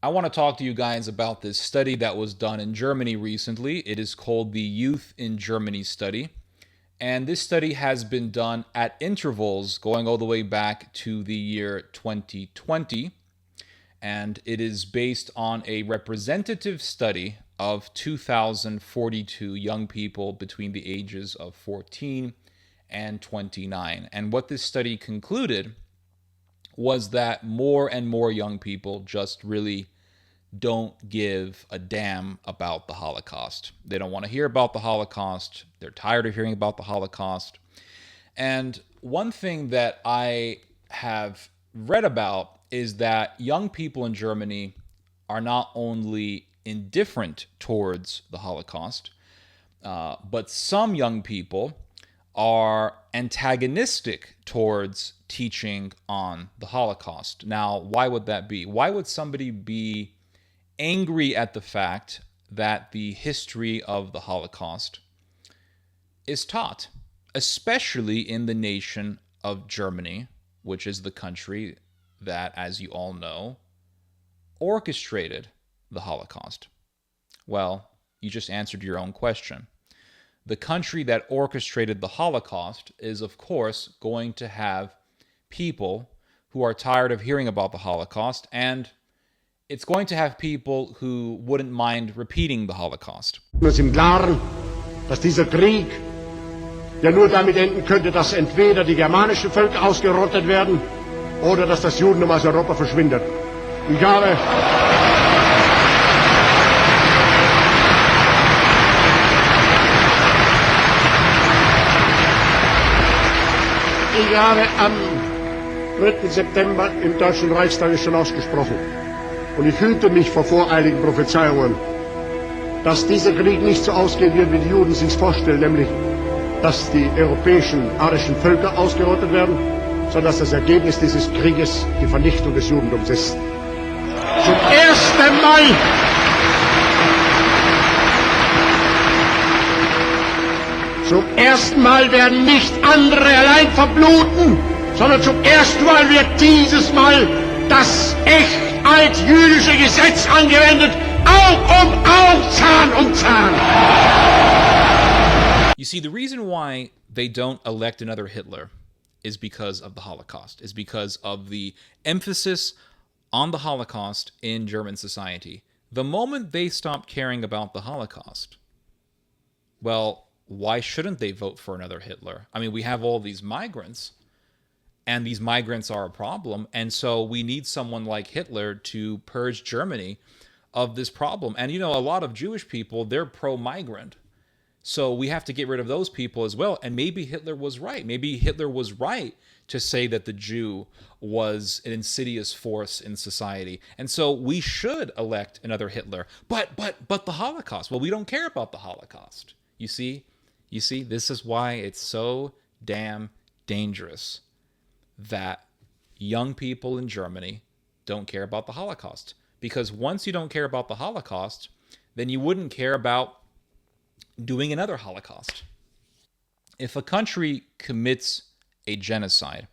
I want to talk to you guys about this study that was done in Germany recently. It is called the Youth in Germany study. And this study has been done at intervals going all the way back to the year 2020. And it is based on a representative study of 2,042 young people between the ages of 14 and 29. And what this study concluded was that more and more young people just really don't give a damn about the Holocaust. They don't want to hear about the Holocaust. They're tired of hearing about the Holocaust. And one thing that I have read about is that young people in Germany are not only indifferent towards the Holocaust, but some young people are antagonistic towards teaching on the Holocaust. Now, why would that be? Why would somebody be angry at the fact that the history of the Holocaust is taught, especially in the nation of Germany, which is the country that, as you all know, orchestrated the Holocaust? Well, you just answered your own question. The country that orchestrated the Holocaust is, of course, going to have people who are tired of hearing about the Holocaust, and it's going to have people who wouldn't mind repeating the Holocaust. Uns im Klaren, dass dieser Krieg ja nur damit enden könnte, dass entweder die germanischen Völker ausgerottet werden oder dass das Judentum aus Europa verschwindet. Ich habe am 3. September im Deutschen Reichstag schon ausgesprochen. Und ich hüte mich vor voreiligen Prophezeiungen, dass dieser Krieg nicht so ausgehen wird, wie die Juden sich vorstellen, nämlich, dass die europäischen arischen Völker ausgerottet werden, sondern dass das Ergebnis dieses Krieges die Vernichtung des Judentums ist. Zum ersten Mal werden nicht andere allein verbluten, sondern zum ersten Mal wird dieses Mal das echt altjüdische Gesetz angewendet, Aug um Aug, Zahn um Zahn. You see, the reason why they don't elect another Hitler is because of the Holocaust, is because of the emphasis on the Holocaust in German society. The moment they stop caring about the Holocaust, well, why shouldn't they vote for another Hitler? I mean, we have all these migrants, and these migrants are a problem, and so we need someone like Hitler to purge Germany of this problem. And, you know, a lot of Jewish people, they're pro-migrant. So we have to get rid of those people as well. And maybe Hitler was right. Maybe Hitler was right to say that the Jew was an insidious force in society. And so we should elect another Hitler. But the Holocaust, well, we don't care about the Holocaust. You see, this is why it's so damn dangerous that young people in Germany don't care about the Holocaust. Because once you don't care about the Holocaust, then you wouldn't care about doing another Holocaust. If a country commits a genocide,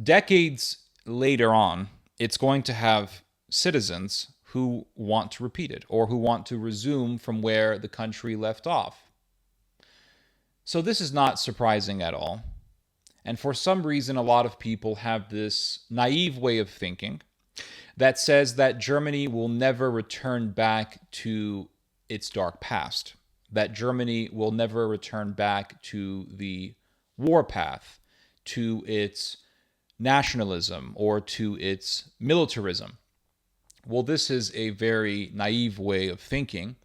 decades later on, it's going to have citizens who want to repeat it or who want to resume from where the country left off. So this is not surprising at all. And for some reason, a lot of people have this naive way of thinking that says that Germany will never return back to its dark past, that Germany will never return back to the war path, to its nationalism, or to its militarism. Well, this is a very naive way of thinking.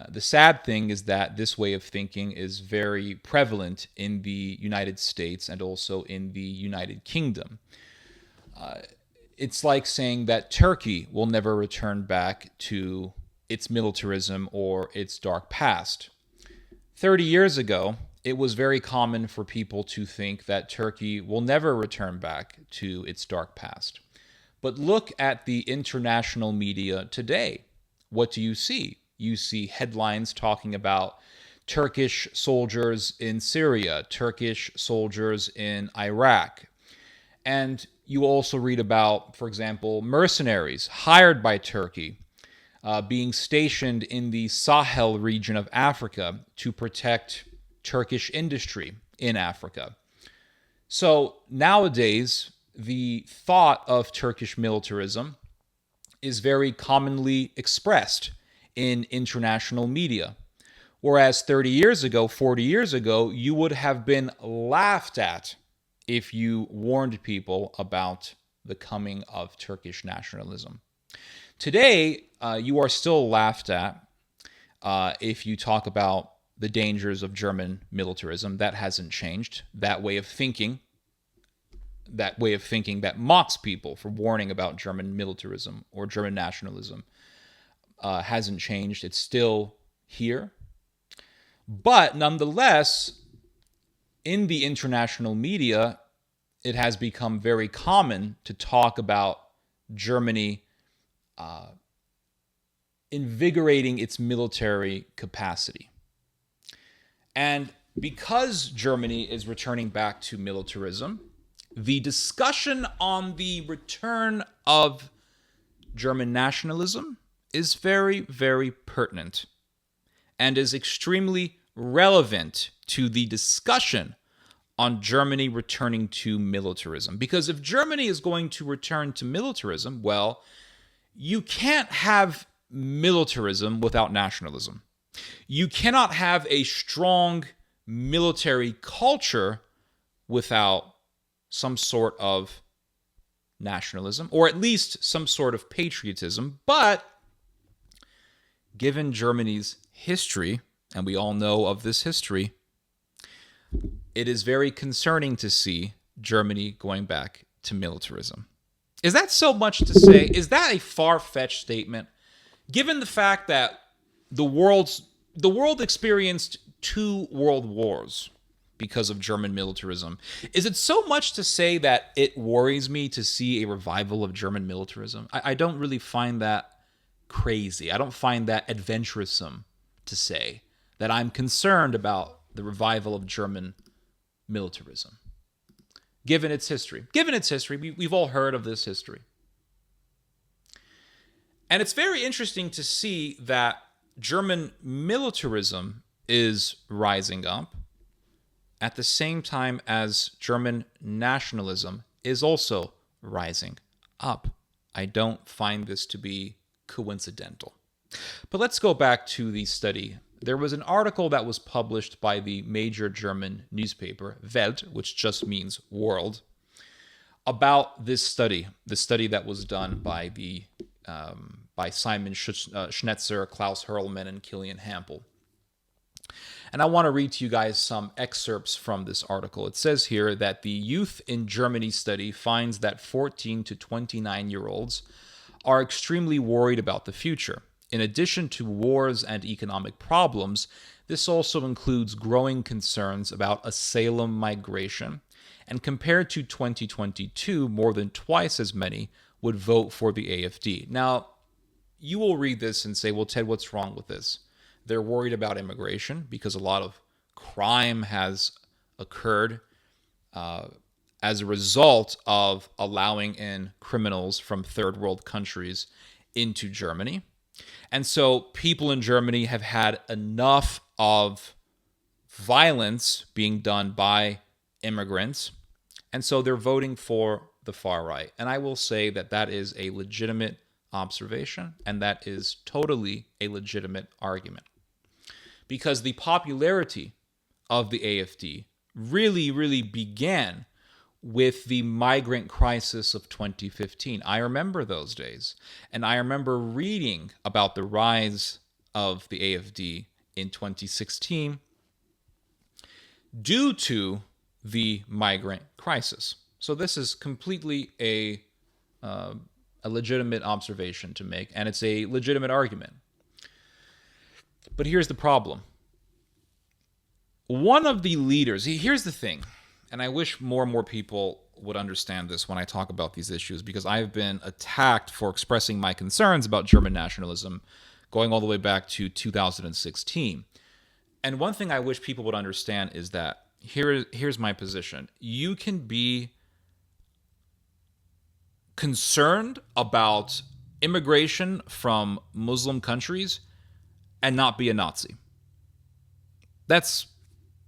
The sad thing is that this way of thinking is very prevalent in the United States and also in the United Kingdom. It's like saying that Turkey will never return back to its militarism or its dark past. 30 years ago, it was very common for people to think that Turkey will never return back to its dark past. But look at the international media today. What do you see? You see headlines talking about Turkish soldiers in Syria, Turkish soldiers in Iraq. And You also read about, for example, mercenaries hired by Turkey being stationed in the Sahel region of Africa to protect Turkish industry in Africa. So nowadays, the thought of Turkish militarism is very commonly expressed in international media. Whereas 30 years ago, 40 years ago, you would have been laughed at if you warned people about the coming of Turkish nationalism. Today, you are still laughed at if you talk about the dangers of German militarism. That hasn't changed. That way of thinking that mocks people for warning about German militarism or German nationalism hasn't changed. It's still here. But nonetheless, in the international media, it has become very common to talk about Germany invigorating its military capacity. And because Germany is returning back to militarism, the discussion on the return of German nationalism is very, very pertinent and is extremely relevant to the discussion on Germany returning to militarism. Because if Germany is going to return to militarism, well, you can't have militarism without nationalism. You cannot have a strong military culture without some sort of nationalism, or at least some sort of patriotism. But given Germany's history, and we all know of this history, it is very concerning to see Germany going back to militarism. Is that so much to say? Is that a far-fetched statement? Given the fact that the world experienced 2 world wars because of German militarism, is it so much to say that it worries me to see a revival of German militarism? I don't really find that crazy. I don't find that adventuresome to say that I'm concerned about the revival of German militarism. Given its history. We've all heard of this history. And it's very interesting to see that German militarism is rising up at the same time as German nationalism is also rising up. I don't find this to be coincidental. But let's go back to the study. There was an article that was published by the major German newspaper, Welt, which just means world, about this study, the study that was done by Simon Schnetzer, Klaus Hurlman, and Kilian Hampel. And I want to read to you guys some excerpts from this article. It says here that the Youth in Germany study finds that 14 to 29-year-olds are extremely worried about the future. In addition to wars and economic problems, this also includes growing concerns about asylum migration, and compared to 2022, more than twice as many would vote for the AfD. Now, you will read this and say, well, Ted, what's wrong with this? They're worried about immigration because a lot of crime has occurred as a result of allowing in criminals from third world countries into Germany. And so people in Germany have had enough of violence being done by immigrants, and so they're voting for the far right. And I will say that that is a legitimate observation, and that is totally a legitimate argument. Because the popularity of the AfD really, really began with the migrant crisis of 2015. I remember those days. And I remember reading about the rise of the AfD in 2016 due to the migrant crisis. So this is completely a legitimate observation to make, and it's a legitimate argument. But here's the problem. One of the leaders, here's the thing, and I wish more and more people would understand this when I talk about these issues, because I've been attacked for expressing my concerns about German nationalism going all the way back to 2016. And one thing I wish people would understand is that here's my position. You can be concerned about immigration from Muslim countries and not be a Nazi. That's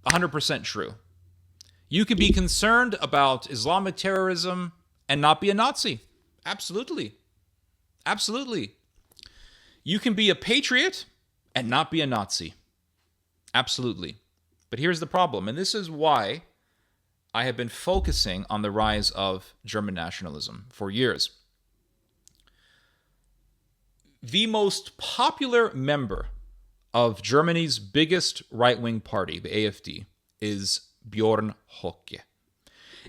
100% true. You could be concerned about Islamic terrorism and not be a Nazi. Absolutely. Absolutely. You can be a patriot and not be a Nazi. Absolutely. But here's the problem, and this is why I have been focusing on the rise of German nationalism for years. The most popular member of Germany's biggest right-wing party, the AfD, is Björn Höcke.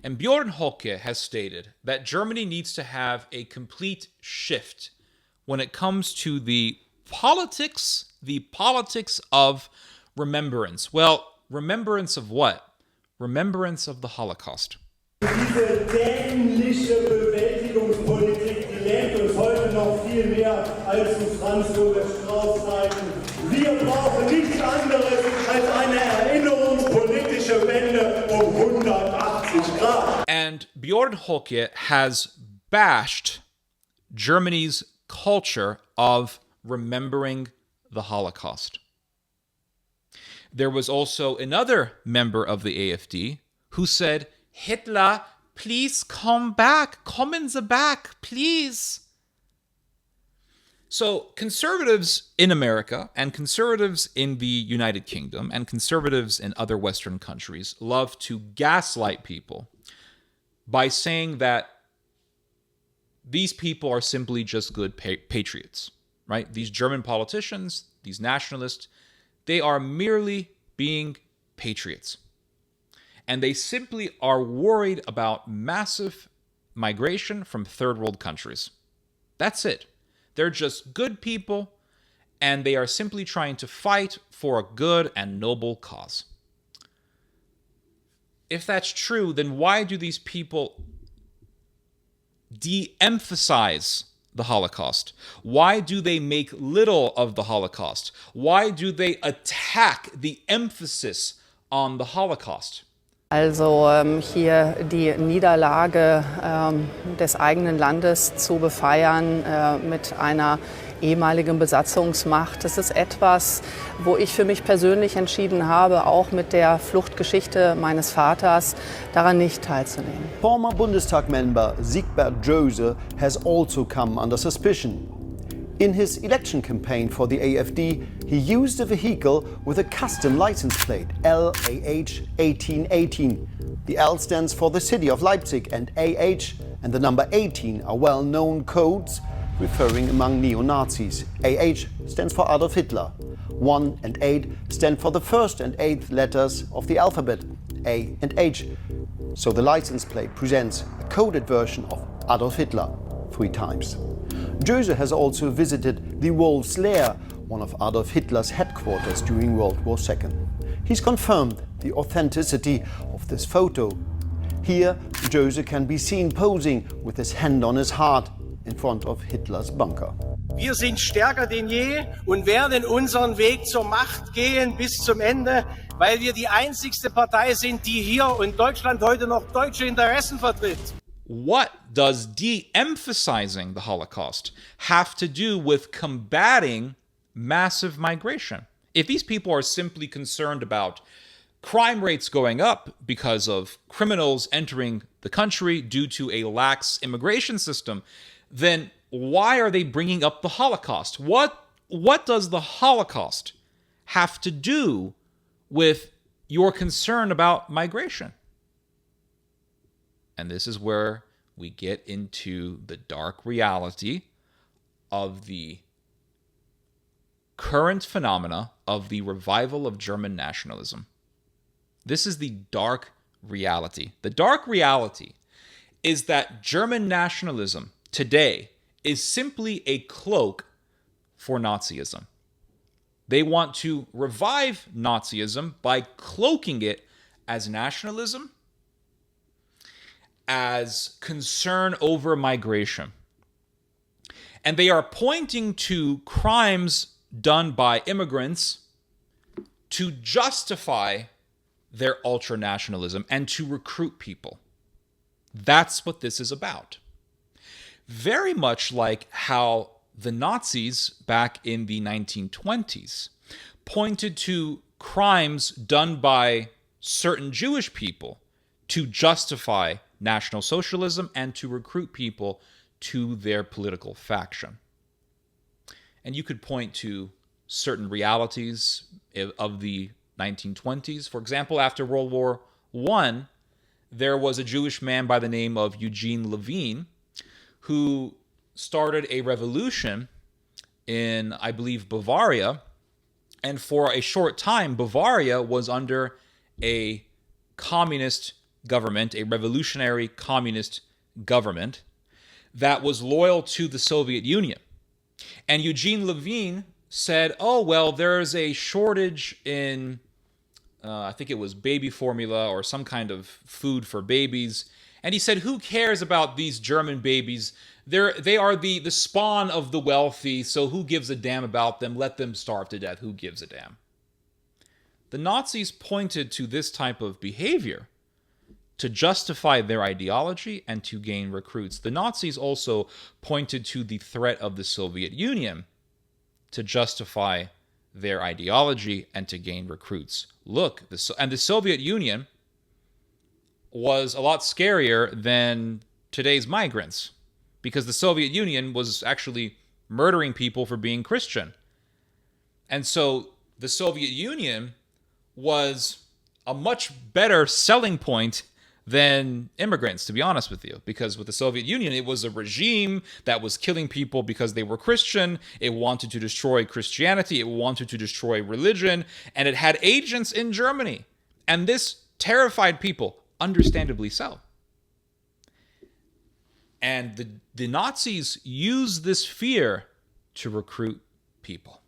And Björn Höcke has stated that Germany needs to have a complete shift when it comes to the politics of remembrance. Well, remembrance of what? Remembrance of the Holocaust. Diese dämliche Bewältigungspolitik, die lebt uns heute noch viel mehr als zu Franz Josef Strauß Zeiten. Wir brauchen nichts anderes als eine erinnerungspolitische Wende um 180 Grad. And Björn Höcke has bashed Germany's culture of remembering the Holocaust. There was also another member of the AfD who said, Hitler, please come back. Kommen Sie back, please. So conservatives in America and conservatives in the United Kingdom and conservatives in other Western countries love to gaslight people by saying that these people are simply just good patriots, right? These German politicians, these nationalists, they are merely being patriots. And they simply are worried about massive migration from third world countries. That's it. They're just good people, and they are simply trying to fight for a good and noble cause. If that's true, then why do these people de-emphasize the Holocaust? Why do they make little of the Holocaust? Why do they attack the emphasis on the Holocaust? Also hier die Niederlage des eigenen Landes zu befeiern mit einer ehemaligen Besatzungsmacht, das ist etwas, wo ich für mich persönlich entschieden habe, auch mit der Fluchtgeschichte meines Vaters, daran nicht teilzunehmen. Former Bundestag-member Siegbert Döse has also come under suspicion. In his election campaign for the AfD, he used a vehicle with a custom license plate, LAH 1818. The L stands for the city of Leipzig, and AH and the number 18 are well-known codes referring among neo-Nazis. AH stands for Adolf Hitler. 1 and 8 stand for the first and 8th letters of the alphabet, A and H. So the license plate presents a coded version of Adolf Hitler 3 times. Döse has also visited the Wolf's Lair, one of Adolf Hitler's headquarters during World War II. He's confirmed the authenticity of this photo. Here, Döse can be seen posing with his hand on his heart in front of Hitlers bunker. Wir sind stärker denn je und werden unseren Weg zur Macht gehen bis zum Ende, weil wir die einzigste Partei sind, die hier in Deutschland heute noch deutsche Interessen vertritt. What does de-emphasizing the Holocaust have to do with combating massive migration? If these people are simply concerned about crime rates going up because of criminals entering the country due to a lax immigration system, then why are they bringing up the Holocaust? What does the Holocaust have to do with your concern about migration? And this is where we get into the dark reality of the current phenomena of the revival of German nationalism. This is the dark reality. The dark reality is that German nationalism today is simply a cloak for Nazism. They want to revive Nazism by cloaking it as nationalism, as concern over migration. And they are pointing to crimes done by immigrants to justify their ultranationalism and to recruit people. That's what this is about. very much like how the Nazis back in the 1920s pointed to crimes done by certain Jewish people to justify National Socialism and to recruit people to their political faction. And you could point to certain realities of the 1920s. For example, after World War I, there was a Jewish man by the name of Eugene Levine who started a revolution in, I believe, Bavaria. And for a short time, Bavaria was under a communist government, a revolutionary communist government that was loyal to the Soviet Union. And Eugene Levine said, oh, well, there's a shortage in, I think it was baby formula or some kind of food for babies. And he said, who cares about these German babies? They are the spawn of the wealthy, so who gives a damn about them? Let them starve to death. Who gives a damn? The Nazis pointed to this type of behavior to justify their ideology and to gain recruits. The Nazis also pointed to the threat of the Soviet Union to justify their ideology and to gain recruits. Look, the Soviet Union was a lot scarier than today's migrants, because the Soviet Union was actually murdering people for being Christian. And so the Soviet Union was a much better selling point than immigrants, to be honest with you. Because with the Soviet Union, it was a regime that was killing people because they were Christian. It wanted to destroy Christianity. It wanted to destroy religion. And it had agents in Germany. And this terrified people, understandably so. And the Nazis used this fear to recruit people.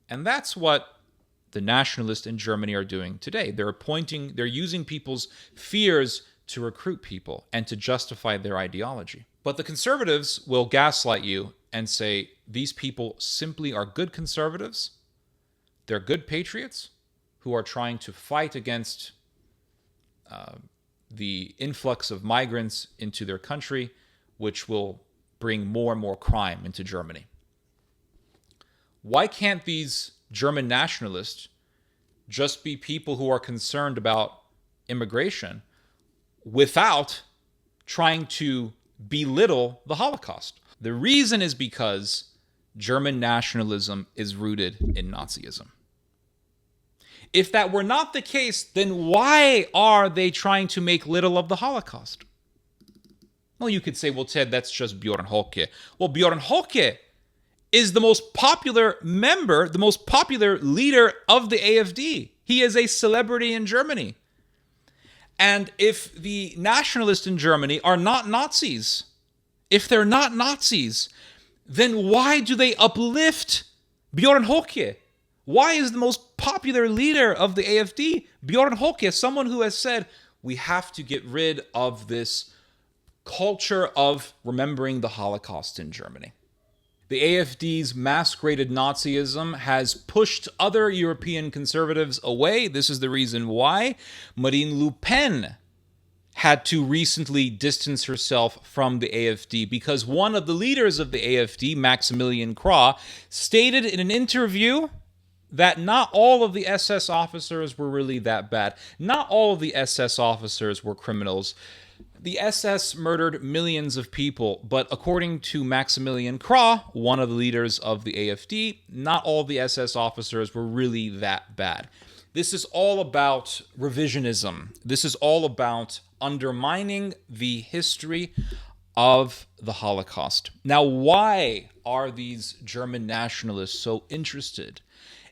And that's what the nationalists in Germany are doing today. They're using people's fears to recruit people and to justify their ideology. But the conservatives will gaslight you and say these people simply are good conservatives. They're good patriots who are trying to fight against the influx of migrants into their country, which will bring more and more crime into Germany. Why can't these German nationalists just be people who are concerned about immigration without trying to belittle the Holocaust? The reason is because German nationalism is rooted in Nazism. If that were not the case, then why are they trying to make little of the Holocaust? Well, you could say, well, Ted, that's just Bjorn Höcke. Well, Bjorn Höcke is the most popular member, the most popular leader of the AfD. He is a celebrity in Germany. And if the nationalists in Germany are not Nazis, if they're not Nazis, then why do they uplift Bjorn Höcke? Why is the most popular leader of the AfD Bjorn Höcke, someone who has said, we have to get rid of this culture of remembering the Holocaust in Germany? The AfD's masqueraded Nazism has pushed other European conservatives away. This is the reason why Marine Le Pen had to recently distance herself from the AfD, because one of the leaders of the AfD, Maximilian Krah, stated in an interview that not all of the SS officers were really that bad. Not all of the SS officers were criminals. The SS murdered millions of people, but according to Maximilian Krah, one of the leaders of the AfD, not all the SS officers were really that bad. This is all about revisionism. This is all about undermining the history of the Holocaust. Now, why are these German nationalists so interested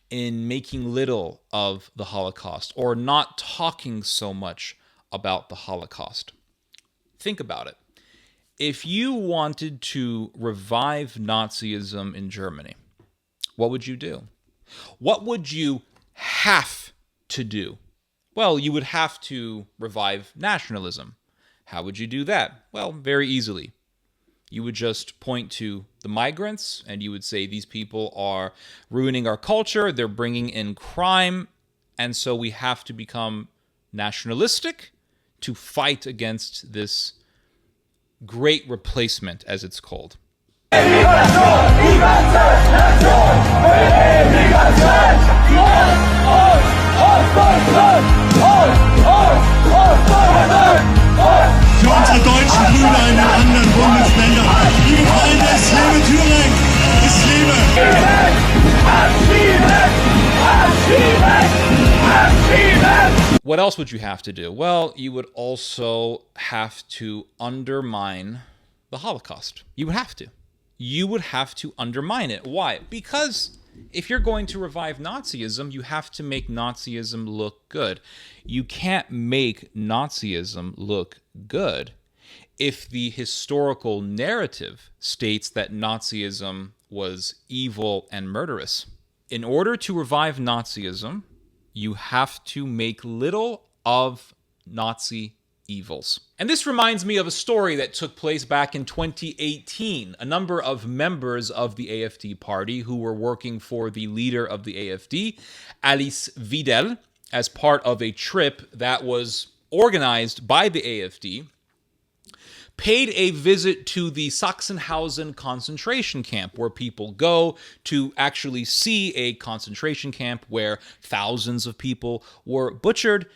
in making little of the Holocaust or not talking so much about the Holocaust? Think about it. If you wanted to revive Nazism in Germany, what would you do? What would you have to do? Well, you would have to revive nationalism. How would you do that? Well, very easily. You would just point to the migrants and you would say these people are ruining our culture, they're bringing in crime, and so we have to become nationalistic to fight against this great replacement, as it's called. Für unsere deutschen Brüder in den anderen Bundesländern. Liebe Freunde, es lebe Thüringen! Es lebe! What else would you have to do? Well, you would also have to undermine the Holocaust. You would have to. You would have to undermine it. Why? Because if you're going to revive Nazism, you have to make Nazism look good. You can't make Nazism look good if the historical narrative states that Nazism was evil and murderous. In order to revive Nazism, you have to make little of Nazi evils. And this reminds me of a story that took place back in 2018. A number of members of the AfD party who were working for the leader of the AfD, Alice Weidel, as part of a trip that was organized by the AfD, paid a visit to the Sachsenhausen concentration camp, where people go to actually see a concentration camp where thousands of people were butchered,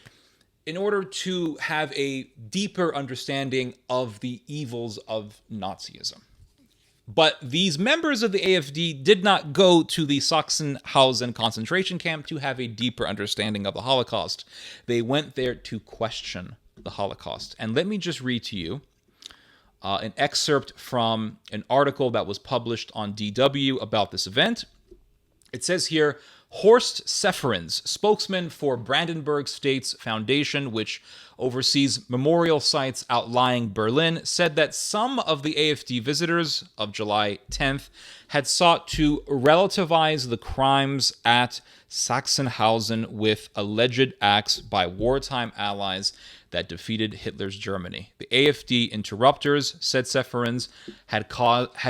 in order to have a deeper understanding of the evils of Nazism. But these members of the AfD did not go to the Sachsenhausen concentration camp to have a deeper understanding of the Holocaust. They went there to question the Holocaust. And let me just read to you an excerpt from an article that was published on DW about this event. It says here, Horst Seferens, spokesman for Brandenburg States Foundation, which oversees memorial sites outlying Berlin, said that some of the AfD visitors of July 10th had sought to relativize the crimes at Sachsenhausen with alleged acts by wartime allies that defeated Hitler's Germany. The AfD interrupters, said Seferens, had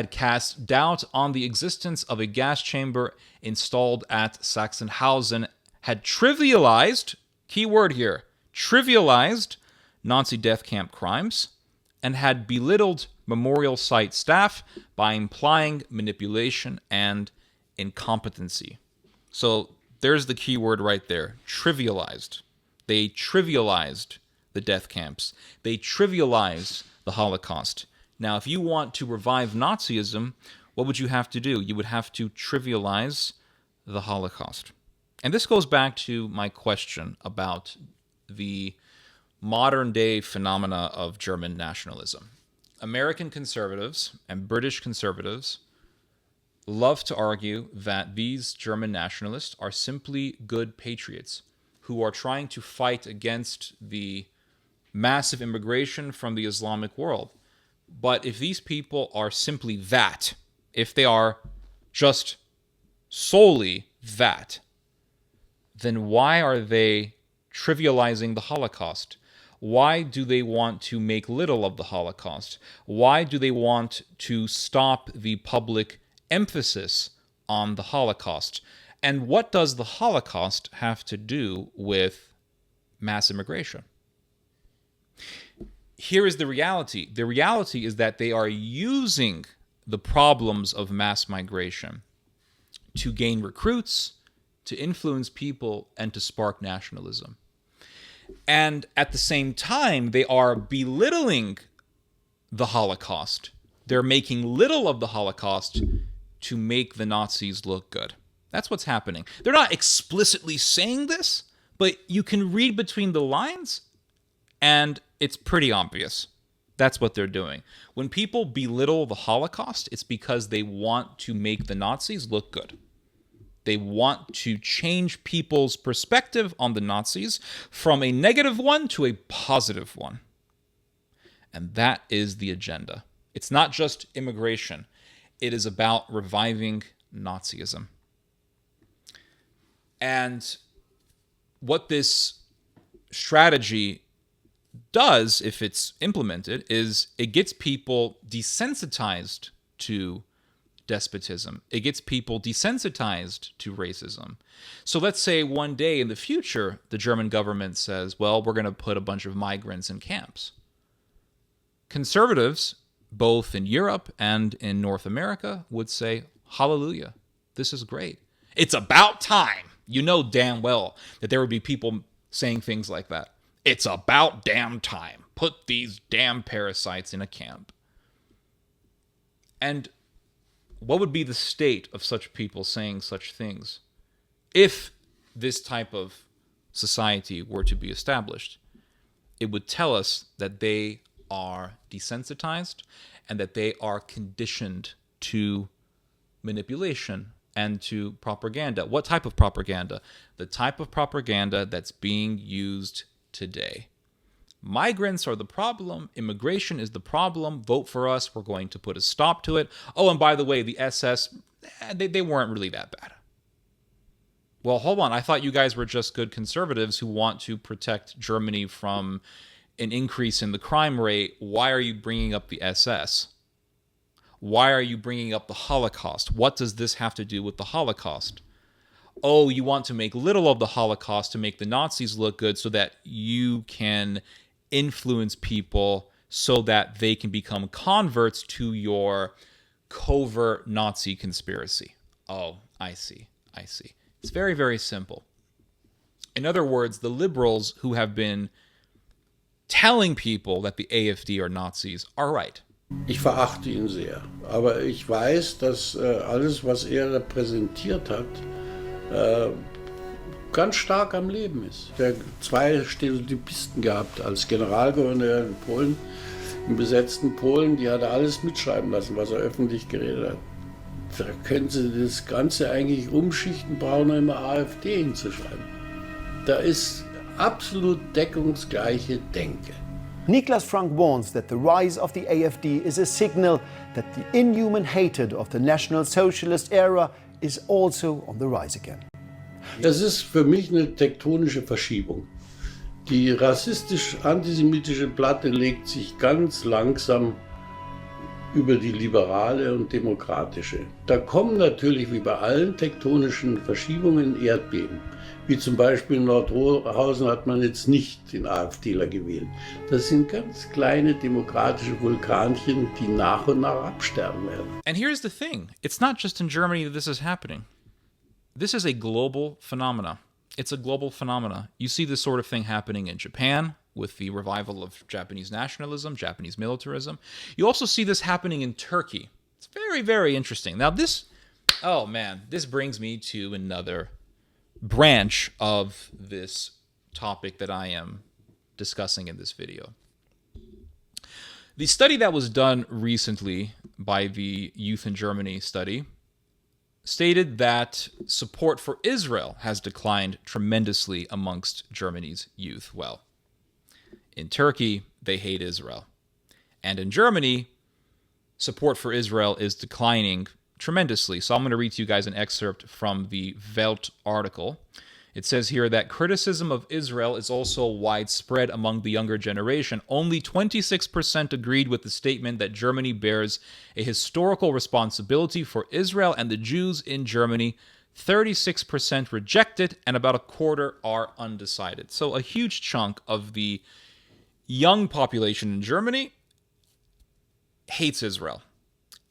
cast doubt on the existence of a gas chamber installed at Sachsenhausen, had trivialized, key word here, trivialized Nazi death camp crimes, and had belittled memorial site staff by implying manipulation and incompetency. So there's the key word right there, trivialized. They trivialized the death camps. They trivialized the Holocaust. Now, if you want to revive Nazism, what would you have to do? You would have to trivialize the Holocaust. And this goes back to my question about the modern-day phenomena of German nationalism. American conservatives and British conservatives love to argue that these German nationalists are simply good patriots who are trying to fight against the massive immigration from the Islamic world. But if these people are simply that, if they are just solely that, then why are they trivializing the Holocaust? Why do they want to make little of the Holocaust? Why do they want to stop the public emphasis on the Holocaust? And what does the Holocaust have to do with mass immigration? Here is the reality. The reality is that they are using the problems of mass migration to gain recruits, to influence people, and to spark nationalism. And at the same time, they are belittling the Holocaust. They're making little of the Holocaust to make the Nazis look good. That's what's happening. They're not explicitly saying this, but you can read between the lines, and it's pretty obvious. That's what they're doing. When people belittle the Holocaust, it's because they want to make the Nazis look good. They want to change people's perspective on the Nazis from a negative one to a positive one. And that is the agenda. It's not just immigration. It is about reviving Nazism. And what this strategy does, if it's implemented, is it gets people desensitized to despotism. It gets people desensitized to racism. So let's say one day in the future, the German government says, well, we're going to put a bunch of migrants in camps. Conservatives both in Europe and in North America, would say, hallelujah, this is great. It's about time. You know damn well that there would be people saying things like that. It's about damn time. Put these damn parasites in a camp. And what would be the state of such people saying such things if this type of society were to be established? It would tell us that they are desensitized and that they are conditioned to manipulation and to propaganda. What type of propaganda? The type of propaganda that's being used today. Migrants are the problem. Immigration is the problem. Vote for us. We're going to put a stop to it. Oh, and by the way, the SS, they weren't really that bad. Well, hold on. I thought you guys were just good conservatives who want to protect Germany from an increase in the crime rate. Why are you bringing up the SS? Why are you bringing up the Holocaust? What does this have to do with the Holocaust? Oh, you want to make little of the Holocaust to make the Nazis look good so that you can influence people so that they can become converts to your covert Nazi conspiracy. Oh, I see. It's very, very simple. In other words, the liberals who have been telling people that the AfD are Nazis are right. Ich verachte ihn sehr, aber ich weiß, dass alles, was er repräsentiert hat, ganz stark am Leben ist. Der hat 2 Stereotypisten gehabt als Generalgouverneur in Polen, im besetzten Polen, die hat er alles mitschreiben lassen, was er öffentlich geredet hat. Da können Sie das Ganze eigentlich umschichten, brauchen nur immer AfD hinzuschreiben. Da ist absolut deckungsgleiche Denke. Niklas Frank warns that the rise of the AfD is a signal that the inhuman hatred of the National Socialist era is also on the rise again. Das ist für mich eine tektonische Verschiebung. Die rassistisch-antisemitische Platte legt sich ganz langsam über die liberale und demokratische. Da kommen natürlich wie bei allen tektonischen Verschiebungen Erdbeben. Wie zum Beispiel in Nordhausen hat man jetzt nicht den AfDler gewählt. Das sind ganz kleine demokratische Vulkanchen, die nach und nach absterben werden. And here's the thing. It's not just in Germany that this is happening. This is a global phenomena. It's a global phenomena. You see this sort of thing happening in Japan with the revival of Japanese nationalism, Japanese militarism. You also see this happening in Turkey. It's very, very interesting. Now this brings me to another branch of this topic that I am discussing in this video. The study that was done recently by the Youth in Germany study stated that support for Israel has declined tremendously amongst Germany's youth. Well, in Turkey, they hate Israel. And in Germany, support for Israel is declining tremendously. So I'm going to read to you guys an excerpt from the Welt article. It says here that criticism of Israel is also widespread among the younger generation. Only 26% agreed with the statement that Germany bears a historical responsibility for Israel and the Jews in Germany. 36% reject it, and about a quarter are undecided. So a huge chunk of the young population in Germany hates Israel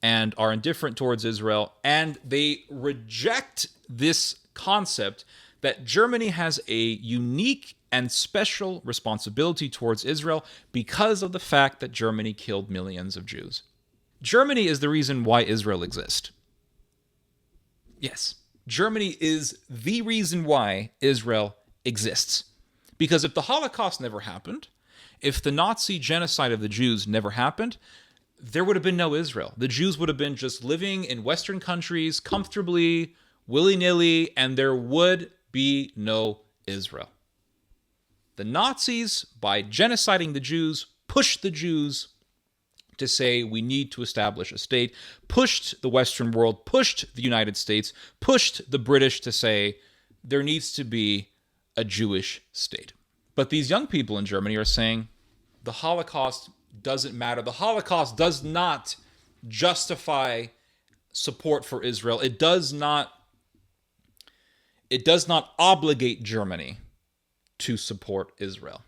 and are indifferent towards Israel, and they reject this concept that Germany has a unique and special responsibility towards Israel because of the fact that Germany killed millions of Jews. Germany is the reason why Israel exists. Yes, Germany is the reason why Israel exists. Because if the Holocaust never happened, if the Nazi genocide of the Jews never happened, there would have been no Israel. The Jews would have been just living in Western countries comfortably, willy-nilly, and there would be no Israel. The Nazis, by genociding the Jews, pushed the Jews to say we need to establish a state, pushed the Western world, pushed the United States, pushed the British to say there needs to be a Jewish state. But these young people in Germany are saying the Holocaust doesn't matter. The Holocaust does not justify support for Israel. It does not obligate Germany to support Israel.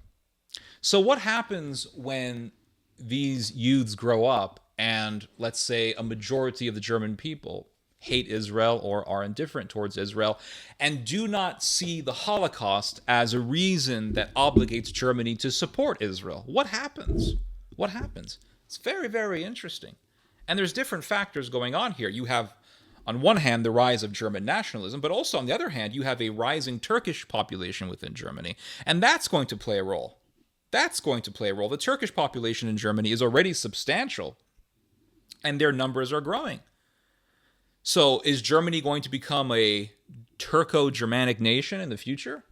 So what happens when these youths grow up and let's say a majority of the German people hate Israel or are indifferent towards Israel and do not see the Holocaust as a reason that obligates Germany to support Israel. What happens? What happens? It's very, very interesting. And there's different factors going on here. You have, on one hand, the rise of German nationalism, but also on the other hand, you have a rising Turkish population within Germany. And that's going to play a role. That's going to play a role. The Turkish population in Germany is already substantial, and their numbers are growing. So is Germany going to become a Turco-Germanic nation in the future?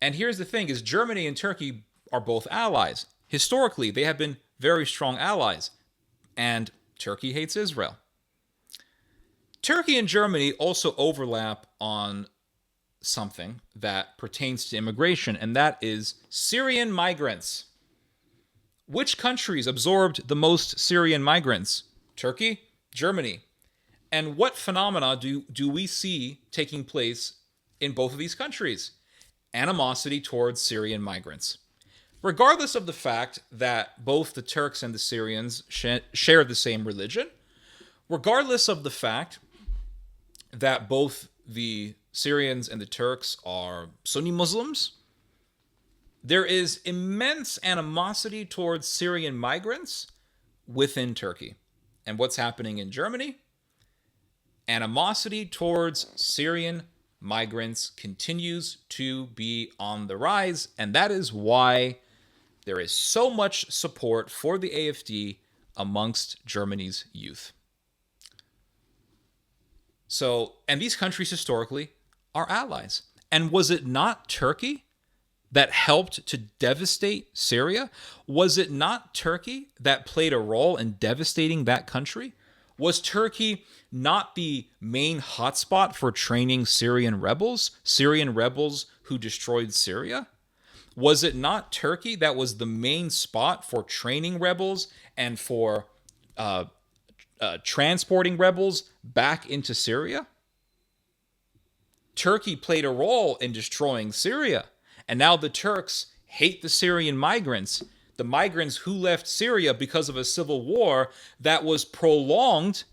And here's the thing, is Germany and Turkey are both allies. Historically, they have been very strong allies, and Turkey hates Israel. Turkey and Germany also overlap on something that pertains to immigration, and that is Syrian migrants. Which countries absorbed the most Syrian migrants? Turkey, Germany. And what phenomena do we see taking place in both of these countries? Animosity towards Syrian migrants. Regardless of the fact that both the Turks and the Syrians share the same religion, regardless of the fact that both the Syrians and the Turks are Sunni Muslims, there is immense animosity towards Syrian migrants within Turkey. And what's happening in Germany? Animosity towards Syrian migrants continues to be on the rise, and that is why there is so much support for the AfD amongst Germany's youth. So, and these countries historically are allies. And was it not Turkey that helped to devastate Syria? Was it not Turkey that played a role in devastating that country? Was Turkey not the main hotspot for training Syrian rebels who destroyed Syria? Was it not Turkey that was the main spot for training rebels and for transporting rebels back into Syria? Turkey played a role in destroying Syria. And now the Turks hate the Syrian migrants, the migrants who left Syria because of a civil war that was prolonged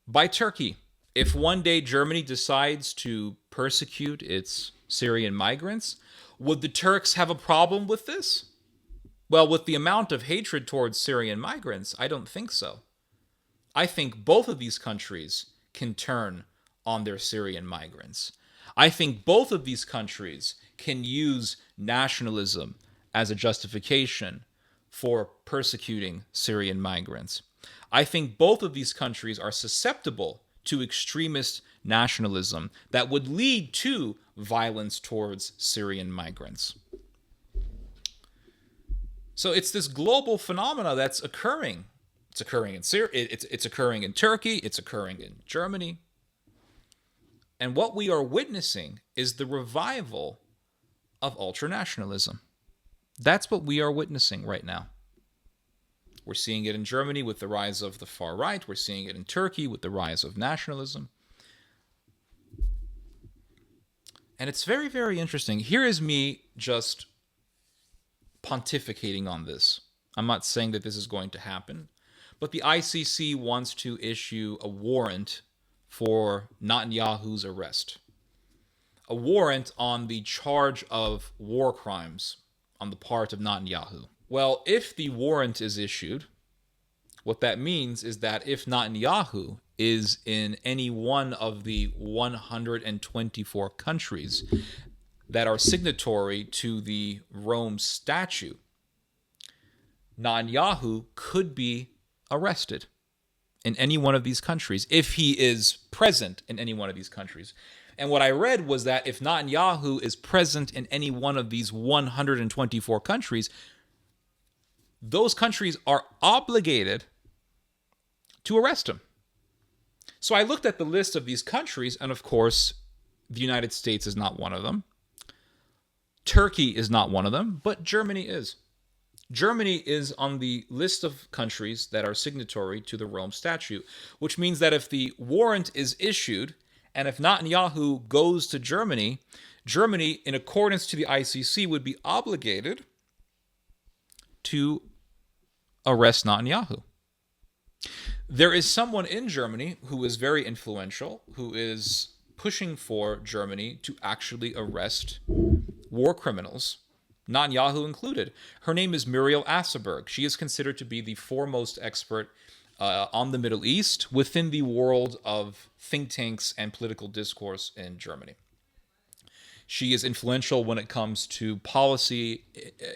by Turkey. If one day Germany decides to persecute its Syrian migrants, would the Turks have a problem with this? Well, with the amount of hatred towards Syrian migrants, I don't think so. I think both of these countries can turn on their Syrian migrants. I think both of these countries can use nationalism as a justification for persecuting Syrian migrants. I think both of these countries are susceptible to extremist nationalism that would lead to violence towards Syrian migrants. So it's this global phenomena that's occurring. It's occurring in Syria, it's occurring in Turkey, it's occurring in Germany. And what we are witnessing is the revival of ultranationalism. That's what we are witnessing right now. We're seeing it in Germany with the rise of the far right. We're seeing it in Turkey with the rise of nationalism. And it's very, very interesting. Here is me just pontificating on this. I'm not saying that this is going to happen, but the ICC wants to issue a warrant for Netanyahu's arrest. A warrant on the charge of war crimes on the part of Netanyahu. Well, if the warrant is issued, what that means is that if Netanyahu is in any one of the 124 countries that are signatory to the Rome Statute, Netanyahu could be arrested in any one of these countries if he is present in any one of these countries. And what I read was that if Netanyahu is present in any one of these 124 countries, those countries are obligated to arrest him. So I looked at the list of these countries, and of course, the United States is not one of them. Turkey is not one of them, but Germany is. Germany is on the list of countries that are signatory to the Rome Statute, which means that if the warrant is issued, and if Netanyahu goes to Germany, Germany, in accordance to the ICC, would be obligated to arrest Netanyahu. There is someone in Germany who is very influential, who is pushing for Germany to actually arrest war criminals, Netanyahu included. Her name is Muriel Asseberg. She is considered to be the foremost expert on the Middle East within the world of think tanks and political discourse in Germany. She is influential when it comes to policy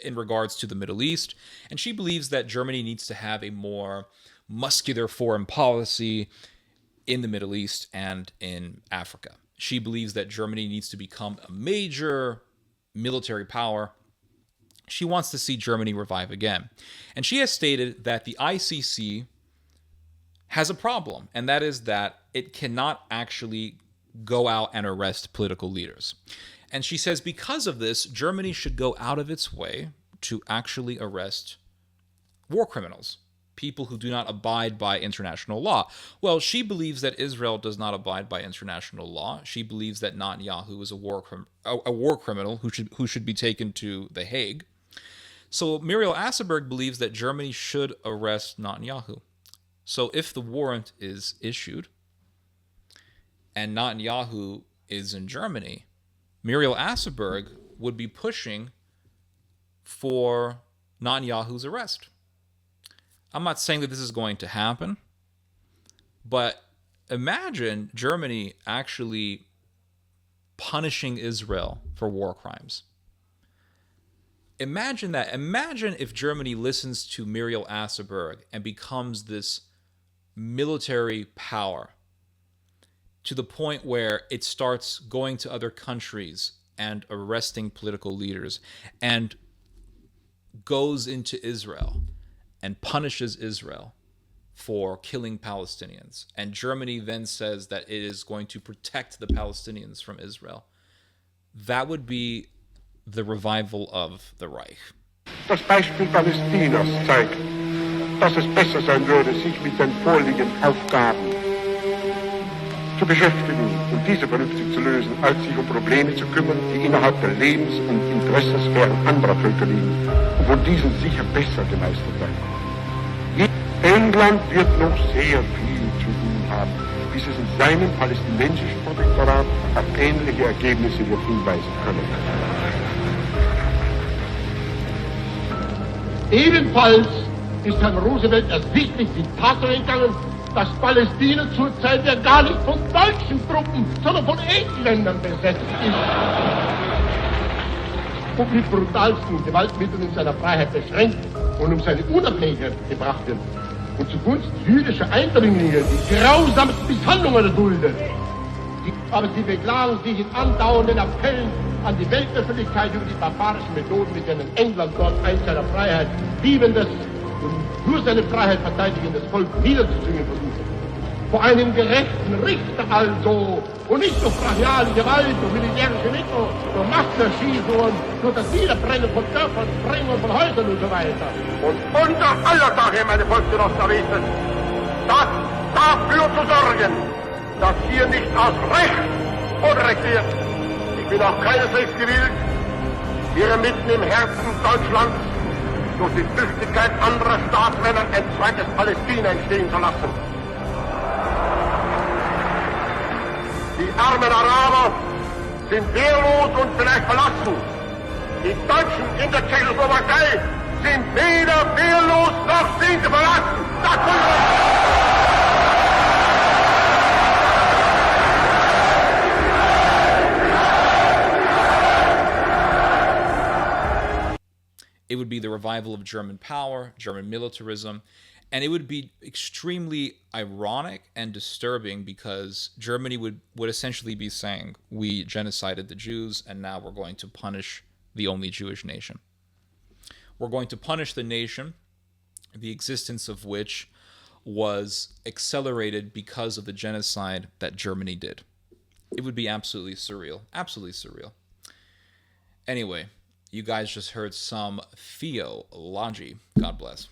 in regards to the Middle East, and she believes that Germany needs to have a more muscular foreign policy in the Middle East and in Africa. She believes that Germany needs to become a major military power. She wants to see Germany revive again. And she has stated that the ICC has a problem, and that is that it cannot actually go out and arrest political leaders. And she says because of this, Germany should go out of its way to actually arrest war criminals, people who do not abide by international law. Well, she believes that Israel does not abide by international law. She believes that Netanyahu is a war criminal who should be taken to The Hague. So Muriel Asseberg believes that Germany should arrest Netanyahu. So if the warrant is issued and Netanyahu is in Germany, Muriel Asseberg would be pushing for Netanyahu's arrest. I'm not saying that this is going to happen, but imagine Germany actually punishing Israel for war crimes. Imagine that. Imagine if Germany listens to Muriel Asseberg and becomes this military power to the point where it starts going to other countries and arresting political leaders and goes into Israel and punishes Israel for killing Palestinians. And Germany then says that it is going to protect the Palestinians from Israel. That would be the revival of the Reich. Das Beispiel Palästinas zeigt, dass es besser sein würde, sich mit den vorliegenden Aufgaben zu beschäftigen und diese vernünftig zu lösen, als sich Probleme zu kümmern, die innerhalb der Lebens- und Interessensphären anderer Völker liegen und von diesen sicher besser gemeistert werden. England wird noch sehr viel zu tun haben, bis es in seinem palästinensischen Protektorat auf ähnliche Ergebnisse wird hinweisen können. Ebenfalls ist Herrn Roosevelt ersichtlich die Tatsache gegangen, dass Palästina zurzeit ja gar nicht von deutschen Truppen, sondern von Engländern besetzt ist. Und mit brutalsten Gewaltmitteln in seiner Freiheit beschränkt und um seine Unabhängigkeit gebracht wird. Und zugunsten jüdischer Eindringlinge die grausamsten Misshandlungen erduldet. Aber sie beklagen sich in andauernden Appellen an die Weltöffentlichkeit über die barbarischen Methoden, mit denen England dort einst seiner Freiheit liebendes und nur seine Freiheit verteidigendes Volk niederzuzwingen versucht. Vor einem gerechten Richter also und nicht durch brachiale Gewalt und militärische Mittel, durch Massenerschießungen, durch das Niederbrennen von Dörfern, Sprengen von Häusern und so weiter. Und unser aller Sache, meine Volksgenossen, ist es, dafür zu sorgen, dass hier nicht aus Recht Unrecht wird. Ich bin auch keineswegs gewillt, hier mitten im Herzen Deutschlands durch die Tüchtigkeit anderer Staatsmänner ein zweites Palästina entstehen zu lassen. Die armen Araber sind wehrlos und vielleicht verlassen. Die Deutschen in der Tschechoslowakei sind weder wehrlos noch sind sie verlassen. Das It would be the revival of German power, German militarism, and it would be extremely ironic and disturbing because Germany would essentially be saying, we genocided the Jews and now we're going to punish the only Jewish nation. We're going to punish the nation, the existence of which was accelerated because of the genocide that Germany did. It would be absolutely surreal. Absolutely surreal. Anyway, you guys just heard some theology. God bless.